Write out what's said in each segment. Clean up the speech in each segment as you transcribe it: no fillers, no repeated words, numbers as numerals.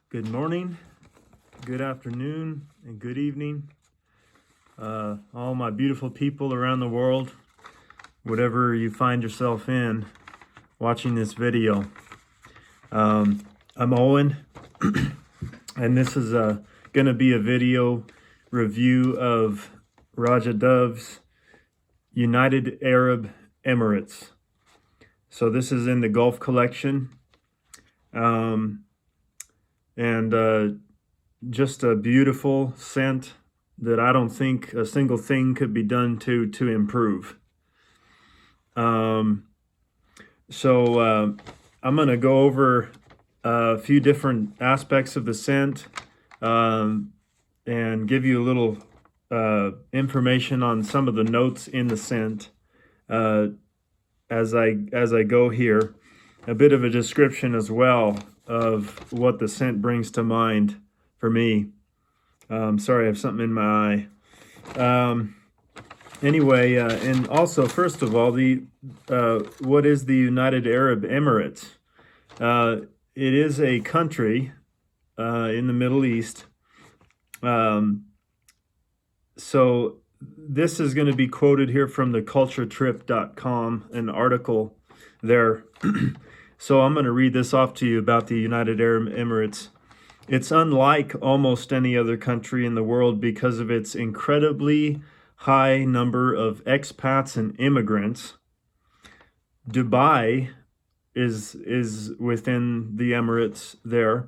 Good morning, good afternoon, and good evening. All my beautiful people around the world, whatever you find yourself in, watching this video. I'm Owen, and this is going to be a video review of Roja Dove's United Arab Emirates. So this is in the Gulf collection. Just a beautiful scent that I don't think a single thing could be done to improve. I'm going to go over a few different aspects of the scent and give you a little information on some of the notes in the scent as I go here. A bit of a description as well of what the scent brings to mind for me. Sorry, I have something in my eye. Anyway, and also, first of all, what is the United Arab Emirates? It is a country in the Middle East. So this is going to be quoted here from the culturetrip.com, an article there. So I'm going to read this off to you about the United Arab Emirates. It's unlike almost any other country in the world because of its incredibly high number of expats and immigrants. Dubai is within the Emirates there.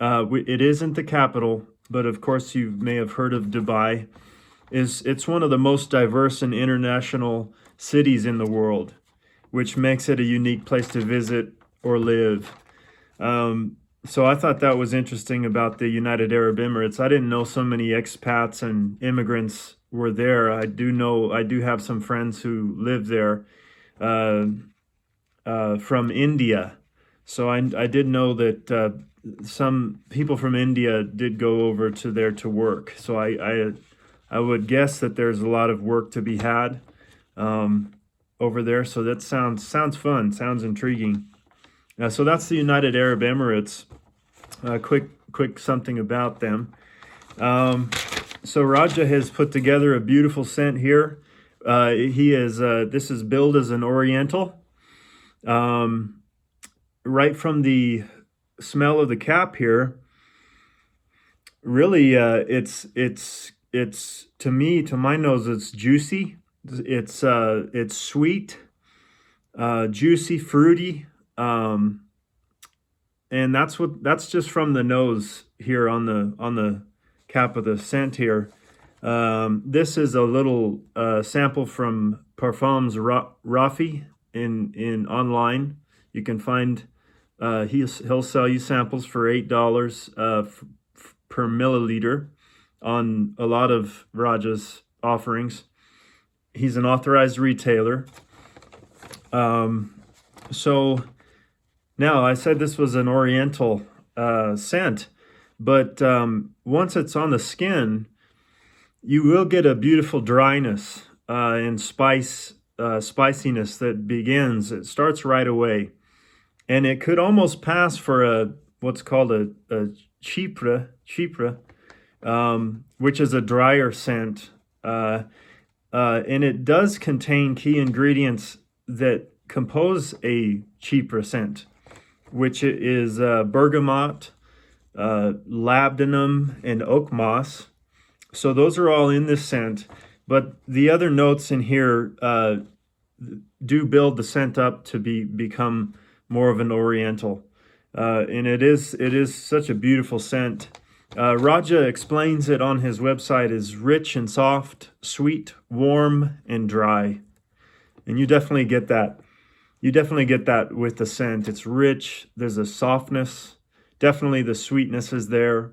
It isn't the capital, but of course you may have heard of Dubai. It's one of the most diverse and international cities in the world, which makes it a unique place to visit or live. So I thought that was interesting about the United Arab Emirates. I didn't know so many expats and immigrants were there. I do have some friends who live there from India. So I did know that some people from India did go over to there to work. So I would guess that there's a lot of work to be had over there. So that sounds fun, sounds intriguing. So that's the United Arab Emirates. Quick something about them. So Roja has put together a beautiful scent here. This is billed as an Oriental. Right from the smell of the cap here, really, it's to me, to my nose, it's juicy. It's sweet, juicy, fruity, and that's just from the nose here on the cap of the scent here. This is a little sample from Parfum's Rafi in online. You can find he'll sell you samples for $8 per milliliter on a lot of Roja's offerings. He's an authorized retailer. So now I said this was an Oriental scent, but once it's on the skin, you will get a beautiful dryness and spiciness that begins. It starts right away, and it could almost pass for what's called a chypre, which is a drier scent. And it does contain key ingredients that compose a chypre scent, which is bergamot, labdanum, and oak moss. So those are all in this scent, but the other notes in here do build the scent up to become more of an Oriental. And it is such a beautiful scent. Roja explains it on his website as rich and soft, sweet, warm, and dry. And you definitely get that. You definitely get that with the scent. It's rich. There's a softness. Definitely the sweetness is there.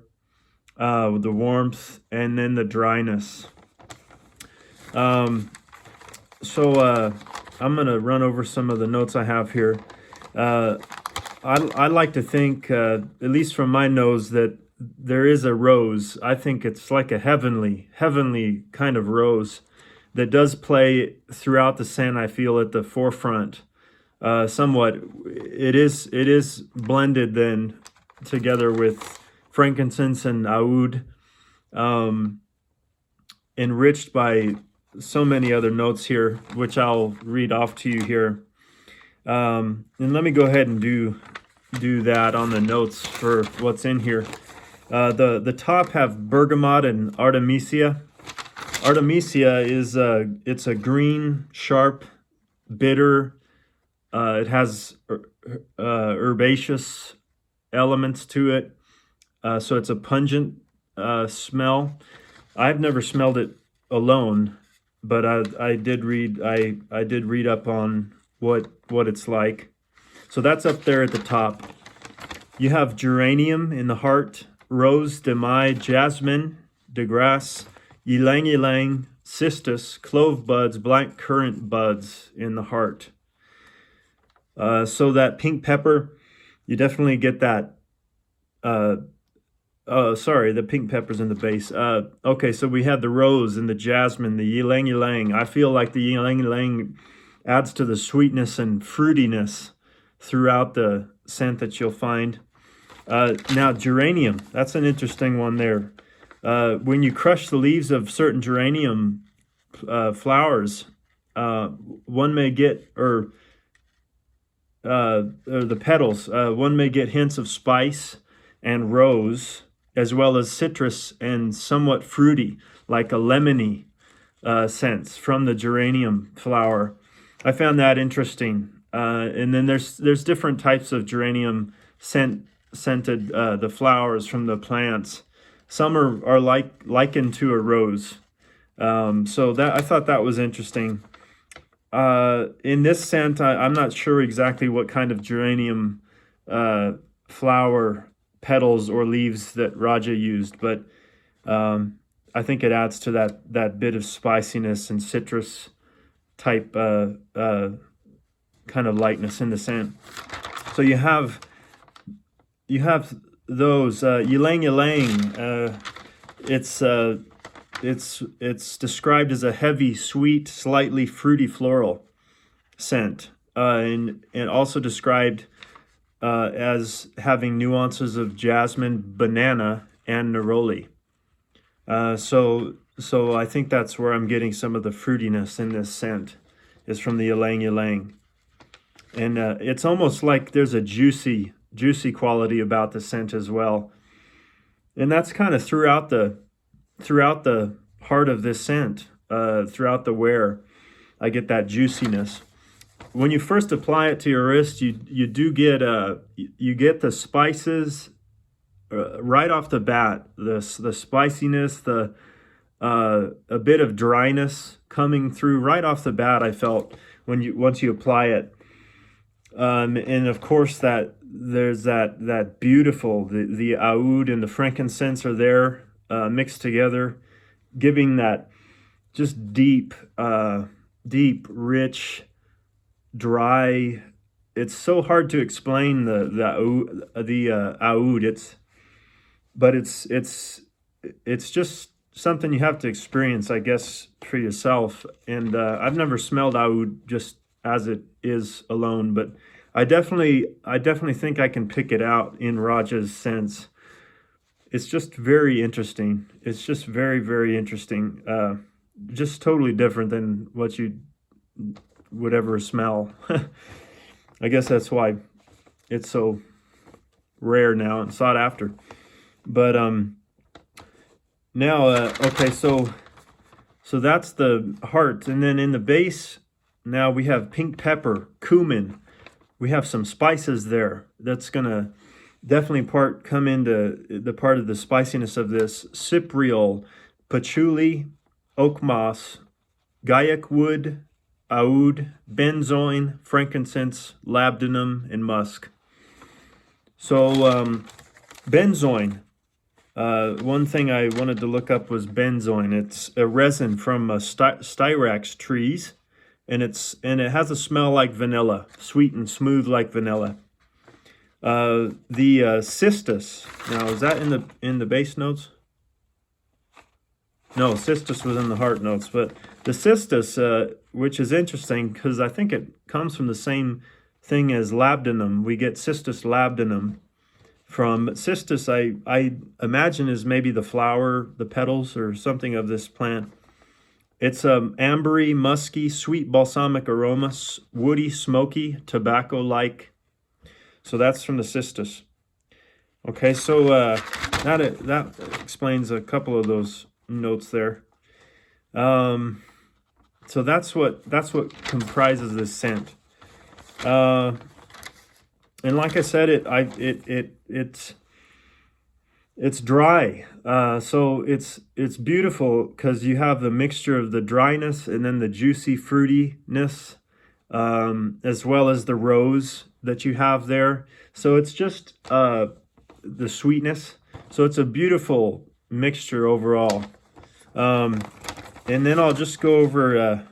The warmth, and then the dryness. I'm going to run over some of the notes I have here. I like to think, at least from my nose, that there is a rose. I think it's like a heavenly kind of rose that does play throughout the scent. I feel at the forefront somewhat. It is blended then together with frankincense and oud, enriched by so many other notes here, which I'll read off to you here. And let me go ahead and do that on the notes for what's in here. The top have bergamot and artemisia. Artemisia is it's a green, sharp, bitter. It has herbaceous elements to it, so it's a pungent smell. I've never smelled it alone, but I did read up on what it's like. So that's up there at the top. You have geranium in the heart, rose de mai, jasmine de grasse, ylang ylang, cistus, clove buds, black currant buds in the heart. So that pink pepper, you definitely get that. Sorry, the pink pepper's in the base. Okay, so we had the rose and the jasmine, the ylang ylang. I feel like the ylang ylang adds to the sweetness and fruitiness throughout the scent that you'll find. Now, geranium, that's an interesting one there. When you crush the leaves of certain geranium flowers, one may get, or the petals, one may get hints of spice and rose, as well as citrus and somewhat fruity, like a lemony scents from the geranium flower. I found that interesting. And then there's different types of geranium scented the flowers from the plants. Some are likened to a rose. So that I thought that was interesting. In this scent, I'm not sure exactly what kind of geranium flower petals or leaves that Roja used, but I think it adds to that bit of spiciness and citrus type kind of lightness in the scent. So you have those ylang ylang. It's described as a heavy, sweet, slightly fruity floral scent, and also described as having nuances of jasmine, banana, and neroli. So I think that's where I'm getting some of the fruitiness in this scent, is from the ylang ylang. And it's almost like there's a juicy quality about the scent as well. And that's kind of throughout the heart of this scent, throughout the wear. I get that juiciness. When you first apply it to your wrist, you do get the spices right off the bat. The spiciness, a bit of dryness coming through right off the bat. I felt once you apply it, and of course there's that beautiful the oud and the frankincense are there mixed together, giving that just deep, rich, dry. It's so hard to explain the oud. It's just something you have to experience, I guess, for yourself. And I've never smelled oud just as it is alone, but I definitely think I can pick it out in Roja's scents. It's just very interesting. It's just very, very interesting. Just totally different than what you would ever smell. I guess that's why it's so rare now and sought after. But now, okay, so that's the heart. And then in the base, now we have pink pepper, cumin. We have some spices there. That's going to definitely come into the part of the spiciness of this. Cypriol, patchouli, oak moss, gaiac wood, oud, benzoin, frankincense, labdanum, and musk. So benzoin. One thing I wanted to look up was benzoin. It's a resin from styrax trees, and it has a smell like vanilla, sweet and smooth like vanilla. The cistus. Now, is that in the base notes? No, cistus was in the heart notes, but the cistus, which is interesting because I think it comes from the same thing as labdanum. We get cistus labdanum from cistus. I imagine is maybe the flower, the petals, or something of this plant. It's ambery, musky, sweet balsamic aroma, woody, smoky, tobacco-like. So that's from the cistus. Okay, so that explains a couple of those notes there. So that's what comprises this scent. And like I said, it's dry. So it's beautiful because you have the mixture of the dryness and then the juicy fruitiness, as well as the rose that you have there. So it's just the sweetness. So it's a beautiful mixture overall. And then I'll just go over,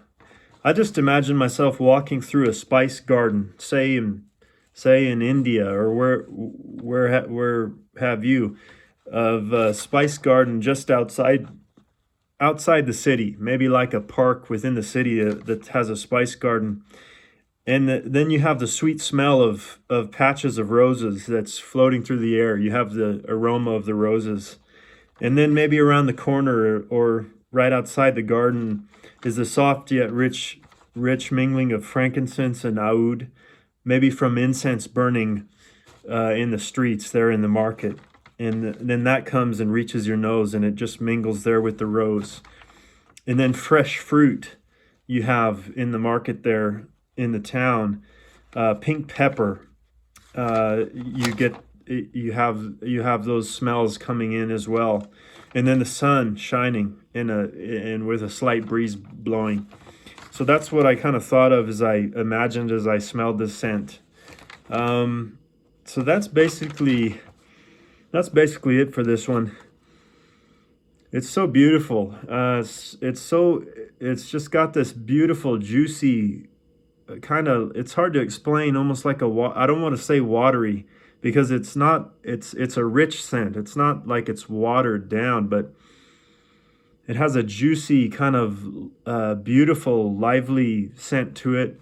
I just imagine myself walking through a spice garden, say in India, or where have you, of a spice garden just outside the city, maybe like a park within the city that has a spice garden. And then you have the sweet smell of patches of roses that's floating through the air. You have the aroma of the roses. And then maybe around the corner or right outside the garden is the soft yet rich mingling of frankincense and oud, maybe from incense burning in the streets there in the market. And then that comes and reaches your nose, and it just mingles there with the rose. And then fresh fruit you have in the market there in the town, pink pepper. You have those smells coming in as well, and then the sun shining and with a slight breeze blowing. So that's what I kind of thought of as I imagined as I smelled this scent. So that's basically it for this one. It's so beautiful. It's just got this beautiful, juicy kind of. It's hard to explain. Almost like I don't want to say watery because it's not. It's a rich scent. It's not like it's watered down, but it has a juicy kind of beautiful, lively scent to it,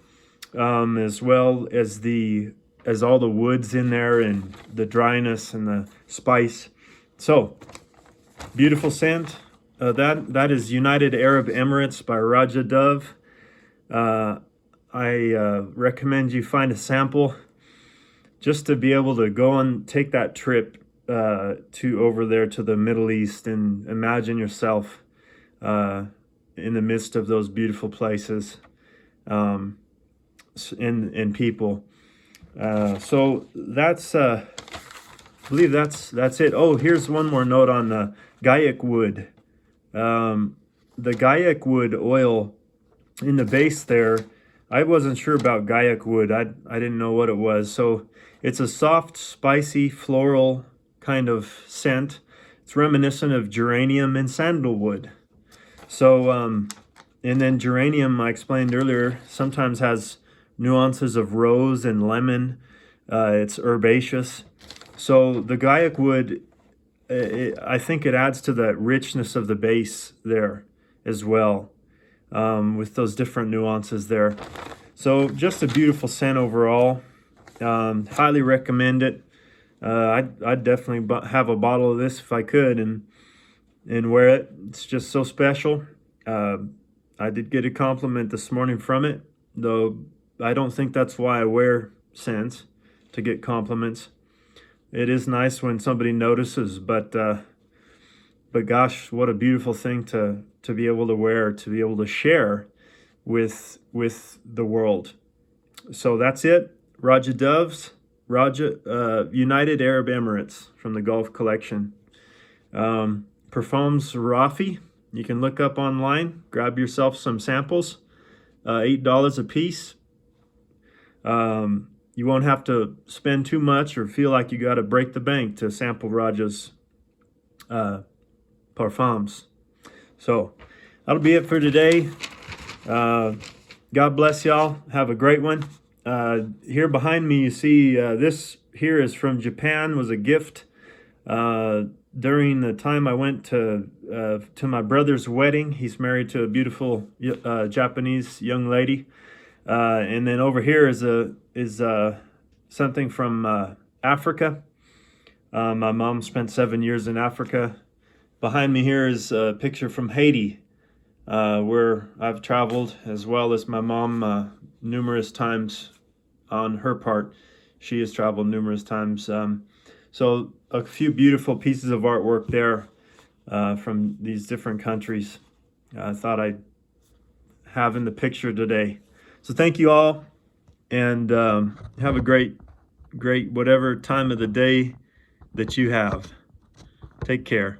as well as all the woods in there and the dryness and the spice. So, beautiful scent. That is United Arab Emirates by Roja Dove. I recommend you find a sample just to be able to go and take that trip to over there to the Middle East and imagine yourself in the midst of those beautiful places and people. So that's I believe that's it. Oh, here's one more note on the Gaiac wood. The Gaiac wood oil in the base there, I wasn't sure about Gaiac wood. I didn't know what it was. So it's a soft, spicy, floral kind of scent. It's reminiscent of geranium and sandalwood. So, and then geranium, I explained earlier, sometimes has nuances of rose and lemon. It's herbaceous. So the Gaiac wood, I think it adds to the richness of the base there as well, with those different nuances there. So just a beautiful scent overall. Highly recommend it. I'd definitely have a bottle of this if I could and wear it. It's just so special. I did get a compliment this morning from it, though I don't think that's why I wear scents, to get compliments. It is nice when somebody notices, but gosh, what a beautiful thing to be able to wear, to be able to share with the world. So that's it. Roja Dove's United Arab Emirates from the Gulf Collection. Parfums Rafi. You can look up online, grab yourself some samples, $8 a piece. You won't have to spend too much or feel like you got to break the bank to sample Roja's Parfums. So that'll be it for today. God bless y'all. Have a great one. Here behind me, you see this here is from Japan. Was a gift during the time I went to my brother's wedding. He's married to a beautiful Japanese young lady. And then over here is something from Africa. My mom spent 7 years in Africa. Behind me here is a picture from Haiti, where I've traveled, as well as my mom numerous times on her part. She has traveled numerous times. So a few beautiful pieces of artwork there from these different countries. I thought I'd have in the picture today. So thank you all, and have a great whatever time of the day that you have. Take care.